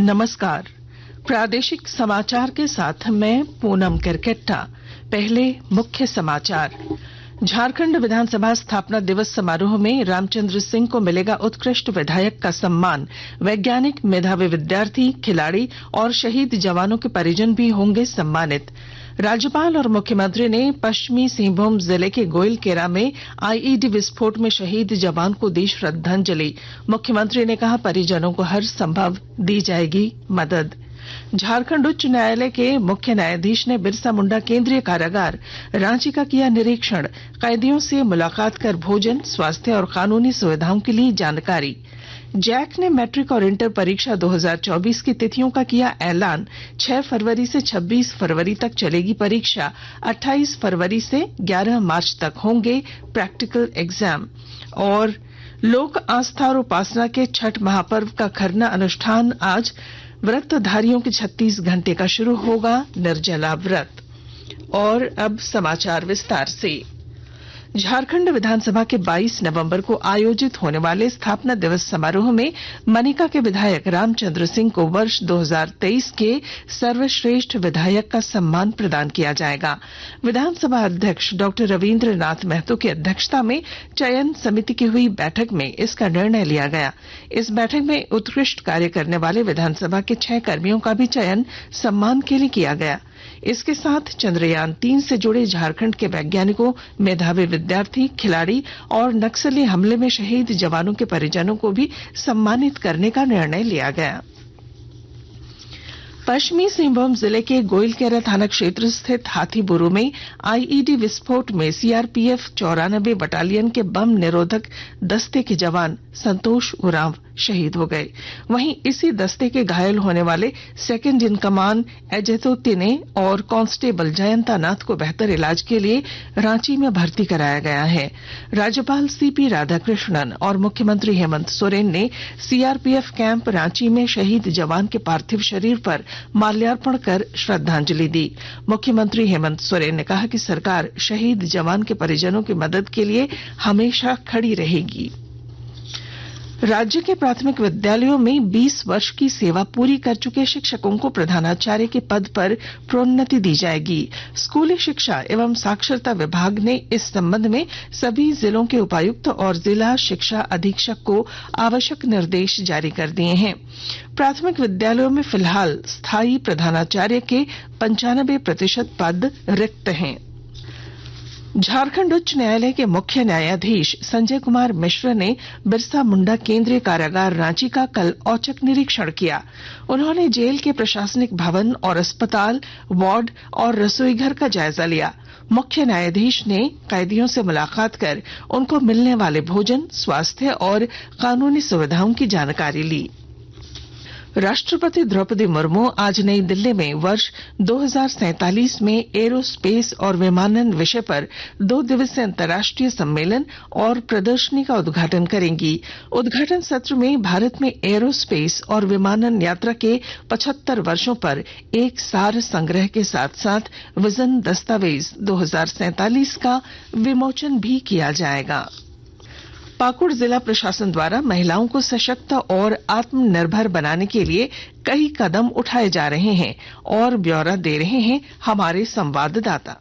नमस्कार। प्रादेशिक समाचार के साथ मैं पूनम किरकेट्टा। पहले मुख्य समाचार। झारखंड विधानसभा स्थापना दिवस समारोह में रामचंद्र सिंह को मिलेगा उत्कृष्ट विधायक का सम्मान। वैज्ञानिक, मेधावी विद्यार्थी, खिलाड़ी और शहीद जवानों के परिजन भी होंगे सम्मानित। राज्यपाल और मुख्यमंत्री ने पश्चिमी सिंहभूम जिले के गोइलकेरा में आईईडी विस्फोट में शहीद जवान को दी श्रद्धांजलि। मुख्यमंत्री ने कहा, परिजनों को हर संभव दी जाएगी मदद। झारखंड उच्च न्यायालय के मुख्य न्यायाधीश ने बिरसा मुंडा केंद्रीय कारागार रांची का किया निरीक्षण। कैदियों से मुलाकात कर भोजन, स्वास्थ्य और कानूनी सुविधाओं के लिए जानकारी। जैक ने मैट्रिक और इंटर परीक्षा 2024 की तिथियों का किया ऐलान। 6 फरवरी से 26 फरवरी तक चलेगी परीक्षा। 28 फरवरी से 11 मार्च तक होंगे प्रैक्टिकल एग्जाम। और लोक आस्था और उपासना के छठ महापर्व का खरना अनुष्ठान आज व्रतधारियों के 36 घंटे का शुरू होगा निर्जला व्रत। और अब समाचार विस्तार से। झारखंड विधानसभा के 22 नवंबर को आयोजित होने वाले स्थापना दिवस समारोह में मनिका के विधायक रामचंद्र सिंह को वर्ष 2023 के सर्वश्रेष्ठ विधायक का सम्मान प्रदान किया जाएगा। विधानसभा अध्यक्ष डॉ रविंद्र नाथ महतो की अध्यक्षता में चयन समिति की हुई बैठक में इसका निर्णय लिया गया। इस बैठक में उत्कृष्ट कार्य करने वाले विधानसभा के 6 कर्मियों का भी चयन सम्मान के लिए किया गया। इसके साथ चंद्रयान 3 से जुड़े झारखंड के वैज्ञानिकों, मेधावी विद्यार्थी, खिलाड़ी और नक्सली हमले में शहीद जवानों के परिजनों को भी सम्मानित करने का निर्णय लिया गया। पश्चिमी सिंहभूम जिले के गोइलकेरा थाना क्षेत्र स्थित हाथीबुरू में आईईडी विस्फोट में सीआरपीएफ 94 बटालियन के बम निरोधक दस्ते के जवान संतोष उरांव शहीद हो गए। वहीं इसी दस्ते के घायल होने वाले सेकंड इन कमान एजेतो तिने और कांस्टेबल जयंता नाथ को बेहतर इलाज के लिए रांची में भर्ती कराया गया है। राज्यपाल सीपी राधाकृष्णन और मुख्यमंत्री हेमंत सोरेन ने सीआरपीएफ कैंप रांची में शहीद जवान के पार्थिव शरीर पर माल्यार्पण कर श्रद्धांजलि दी। मुख्यमंत्री हेमंत सोरेन ने कहा कि सरकार शहीद जवान के परिजनों की मदद के लिए हमेशा खड़ी रहेगी। राज्य के प्राथमिक विद्यालयों में 20 वर्ष की सेवा पूरी कर चुके शिक्षकों को प्रधानाचार्य के पद पर प्रोन्नति दी जाएगी। स्कूली शिक्षा एवं साक्षरता विभाग ने इस संबंध में सभी जिलों के उपायुक्त और जिला शिक्षा अधीक्षक को आवश्यक निर्देश जारी कर दिए हैं। प्राथमिक विद्यालयों में फिलहाल स्थायी प्रधानाचार्य के 95% पद रिक्त हैं। झारखंड उच्च न्यायालय के मुख्य न्यायाधीश संजय कुमार मिश्र ने बिरसा मुंडा केंद्रीय कारागार रांची का कल औचक निरीक्षण किया। उन्होंने जेल के प्रशासनिक भवन और अस्पताल, वार्ड और रसोईघर का जायजा लिया। मुख्य न्यायाधीश ने कैदियों से मुलाकात कर उनको मिलने वाले भोजन, स्वास्थ्य और कानूनी सुविधाओं की जानकारी ली। राष्ट्रपति द्रौपदी मुर्मू आज नई दिल्ली में वर्ष 2047 में एरोस्पेस और विमानन विषय पर 2 दिवसीय अंतर्राष्ट्रीय सम्मेलन और प्रदर्शनी का उद्घाटन करेंगी। उद्घाटन सत्र में भारत में एरोस्पेस और विमानन यात्रा के 75 वर्षों पर एक सार संग्रह के साथ साथ विजन दस्तावेज 2047 का विमोचन भी किया जाएगा। पाकुड़ जिला प्रशासन द्वारा महिलाओं को सशक्त और आत्मनिर्भर बनाने के लिए कई कदम उठाए जा रहे हैं और ब्यौरा दे रहे हैं हमारे संवाददाता।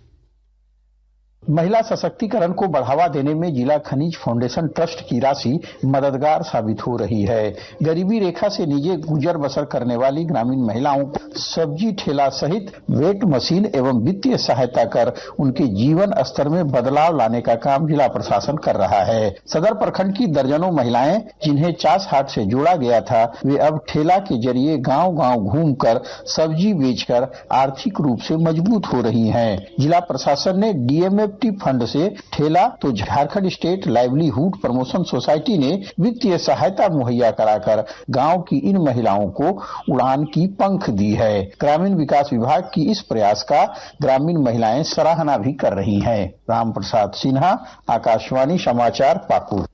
महिला सशक्तिकरण को बढ़ावा देने में जिला खनिज फाउंडेशन ट्रस्ट की राशि मददगार साबित हो रही है। गरीबी रेखा से नीचे गुजर बसर करने वाली ग्रामीण महिलाओं को सब्जी ठेला सहित वेट मशीन एवं वित्तीय सहायता कर उनके जीवन स्तर में बदलाव लाने का काम जिला प्रशासन कर रहा है। सदर प्रखंड की दर्जनों महिलाएं जिन्हें चास हाट से जोड़ा गया था, वे अब ठेला के जरिए गांव-गांव घूमकर सब्जी बेचकर आर्थिक रूप से मजबूत हो रही हैं। जिला प्रशासन ने डीएमएफ फंड से ठेला तो Jharkhand state livelihood promotion society ने वित्तीय सहायता मुहैया कराकर गांव की इन महिलाओं को उड़ान की पंख दी है। ग्रामीण विकास विभाग की इस प्रयास का ग्रामीण महिलाएं सराहना भी कर रही हैं। राम प्रसाद सिन्हा, आकाशवाणी समाचार, पाकुड़।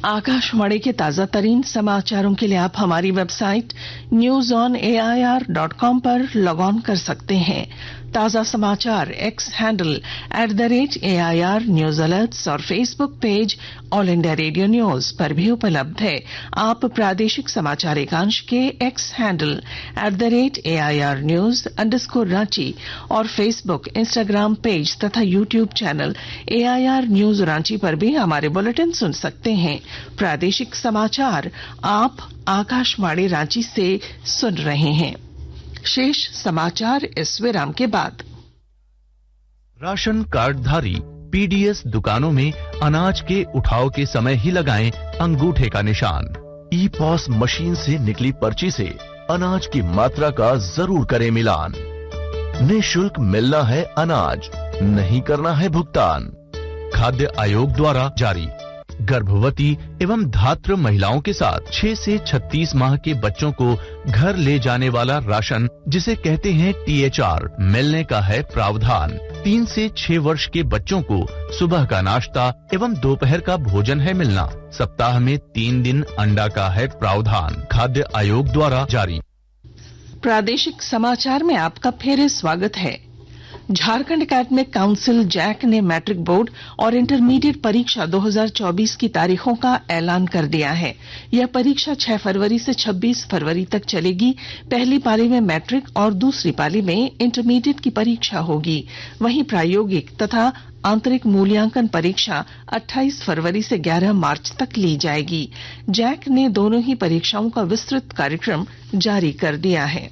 आकाशवाणी के ताजा तरीन समाचारों के लिए आप हमारी वेबसाइट newsonair.com पर लॉग ऑन कर सकते हैं। ताजा समाचार X handle @AIR news alerts और Facebook page All India Radio News पर भी उपलब्ध है। आप प्रादेशिक समाचार एकांश के एक्स हैंडल @AIR न्यूज _ और फेसबुक, इंस्टाग्राम पेज तथा YouTube channel AIR news Ranchi पर भी हमारे बुलेटिन सुन सकते हैं। प्रादेशिक समाचार आप आकाशवाणी रांची से सुन रहे हैं। शेष समाचार इस विराम के बाद। राशन कार्डधारी पीडीएस दुकानों में अनाज के उठाव के समय ही लगाएं अंगूठे का निशान। ई पॉस मशीन से निकली पर्ची से अनाज की मात्रा का जरूर करें मिलान। निःशुल्क मिलना है अनाज, नहीं करना है भुगतान। खाद्य आयोग द्वारा जारी। गर्भवती एवं धात्र महिलाओं के साथ 6 से 36 माह के बच्चों को घर ले जाने वाला राशन, जिसे कहते हैं THR, मिलने का है प्रावधान। 3 से 6 वर्ष के बच्चों को सुबह का नाश्ता एवं दोपहर का भोजन है मिलना। सप्ताह में 3 दिन अंडा का है प्रावधान। खाद्य आयोग द्वारा जारी। प्रादेशिक समाचार में आपका फिर स्वागत है। झारखंड एकेडमिक काउंसिल जैक ने मैट्रिक बोर्ड और इंटरमीडिएट परीक्षा 2024 की तारीखों का ऐलान कर दिया है। यह परीक्षा 6 फरवरी से 26 फरवरी तक चलेगी। पहली पाली में मैट्रिक और दूसरी पाली में इंटरमीडिएट की परीक्षा होगी। वहीं प्रायोगिक तथा आंतरिक मूल्यांकन परीक्षा 28 फरवरी से 11 मार्च तक ली जाएगी। जैक ने दोनों ही परीक्षाओं का विस्तृत कार्यक्रम जारी कर दिया है।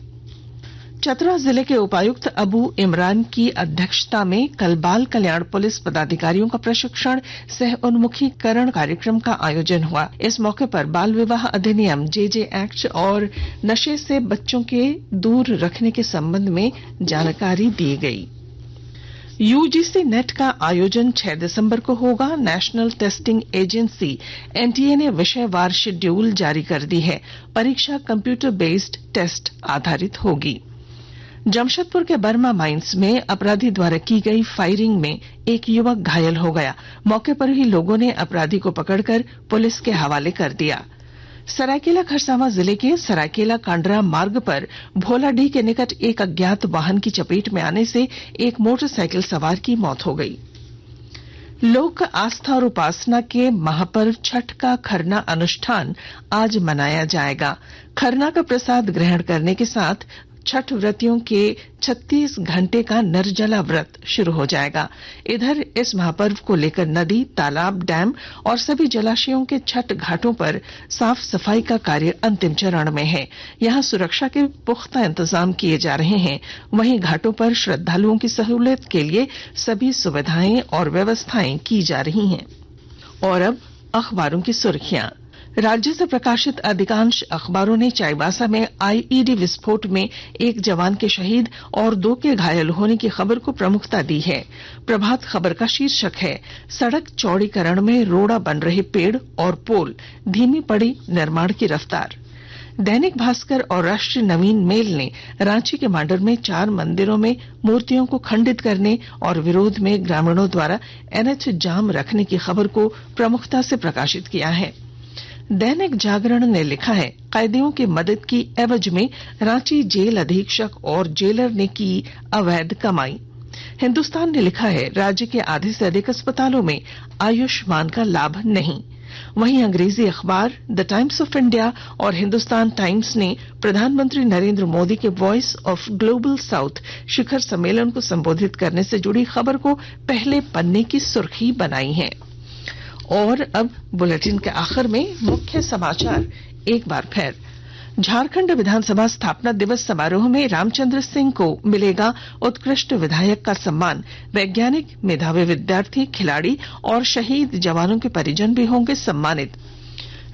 चतरा जिले के उपायुक्त अबू इमरान की अध्यक्षता में कल बाल कल्याण पुलिस पदाधिकारियों का प्रशिक्षण सह उन्मुखीकरण कार्यक्रम का आयोजन हुआ। इस मौके पर बाल विवाह अधिनियम JJ एक्ट और नशे से बच्चों के दूर रखने के संबंध में जानकारी दी गई। UGC नेट का आयोजन 6 दिसंबर को होगा। नेशनल टेस्टिंग एजेंसी NTA ने विषयवार शेड्यूल जारी कर दी है। परीक्षा कंप्यूटर बेस्ड टेस्ट आधारित होगी। जमशेदपुर के बर्मा माइंस में अपराधी द्वारा की गई फायरिंग में एक युवक घायल हो गया। मौके पर ही लोगों ने अपराधी को पकड़कर पुलिस के हवाले कर दिया। सरायकेला खरसावां जिले के सरायकेला कांडरा मार्ग पर भोलाडीह के निकट एक अज्ञात वाहन की चपेट में आने से एक मोटरसाइकिल सवार की मौत हो गई। लोक आस्था और उपासना के महापर्व छठ का खरना अनुष्ठान आज मनाया जाएगा। खरना का प्रसाद ग्रहण करने के साथ छठ व्रतियों के 36 घंटे का निर्जला व्रत शुरू हो जाएगा। इधर इस महापर्व को लेकर नदी, तालाब, डैम और सभी जलाशयों के छठ घाटों पर साफ सफाई का कार्य अंतिम चरण में है। यहां सुरक्षा के पुख्ता इंतजाम किए जा रहे हैं। वहीं घाटों पर श्रद्धालुओं की सहूलियत के लिए सभी सुविधाएं और व्यवस्थाएं की जा रही हैं। और अब अखबारों की सुर्खियां। राज्य से प्रकाशित अधिकांश अखबारों ने चाईबासा में IED विस्फोट में एक जवान के शहीद और 2 के घायल होने की खबर को प्रमुखता दी है। प्रभात खबर का शीर्षक है, सड़क चौड़ीकरण में रोड़ा बन रहे पेड़ और पोल, धीमी पड़ी निर्माण की रफ्तार। दैनिक भास्कर और राष्ट्रीय नवीन मेल ने रांची के मांडर में 4 मंदिरों में मूर्तियों को खंडित करने और विरोध में ग्रामीणों द्वारा NH जाम रखने की खबर को प्रमुखता से प्रकाशित किया है। दैनिक जागरण ने लिखा है, कैदियों की मदद की एवज में रांची जेल अधीक्षक और जेलर ने की अवैध कमाई। हिंदुस्तान ने लिखा है, राज्य के आधे से अधिक अस्पतालों में आयुष्मान का लाभ नहीं। वहीं अंग्रेजी अखबार द टाइम्स ऑफ इंडिया और हिंदुस्तान टाइम्स ने प्रधानमंत्री नरेंद्र मोदी के वॉइस ऑफ ग्लोबल साउथ शिखर सम्मेलन को संबोधित करने से जुड़ी खबर को पहले पन्ने की सुर्खी बनाई है। और अब बुलेटिन के आखिर में मुख्य समाचार एक बार फिर। झारखंड विधानसभा स्थापना दिवस समारोह में रामचंद्र सिंह को मिलेगा उत्कृष्ट विधायक का सम्मान। वैज्ञानिक, मेधावी विद्यार्थी, खिलाड़ी और शहीद जवानों के परिजन भी होंगे सम्मानित।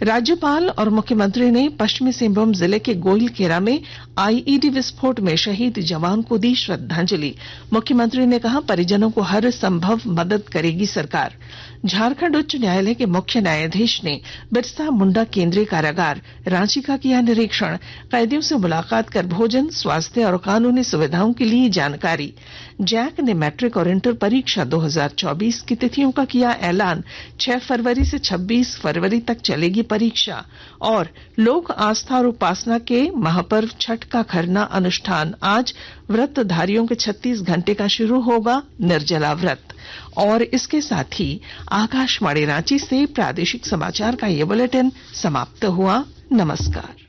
राज्यपाल और मुख्यमंत्री ने पश्चिमी सिंहभूम जिले के गोइलकेरा में आईईडी विस्फोट में शहीद जवान को दी श्रद्धांजलि। मुख्यमंत्री ने कहा, परिजनों को हर संभव मदद करेगी सरकार। झारखंड उच्च न्यायालय के मुख्य न्यायाधीश ने बिरसा मुंडा केंद्रीय कारागार रांची का किया निरीक्षण। कैदियों से मुलाकात कर भोजन, स्वास्थ्य और कानूनी सुविधाओं के लिए जानकारी। जैक ने मैट्रिक और इंटर परीक्षा 2024 की तिथियों का किया ऐलान। 6 फरवरी से 26 फरवरी तक चलेगी परीक्षा। और लोक आस्था और उपासना के महापर्व छठ का खरना अनुष्ठान आज व्रतधारियों के 36 घंटे का शुरू होगा निर्जला व्रत। और इसके साथ ही आकाशवाणी रांची से प्रादेशिक समाचार का ये बुलेटिन समाप्त हुआ। नमस्कार।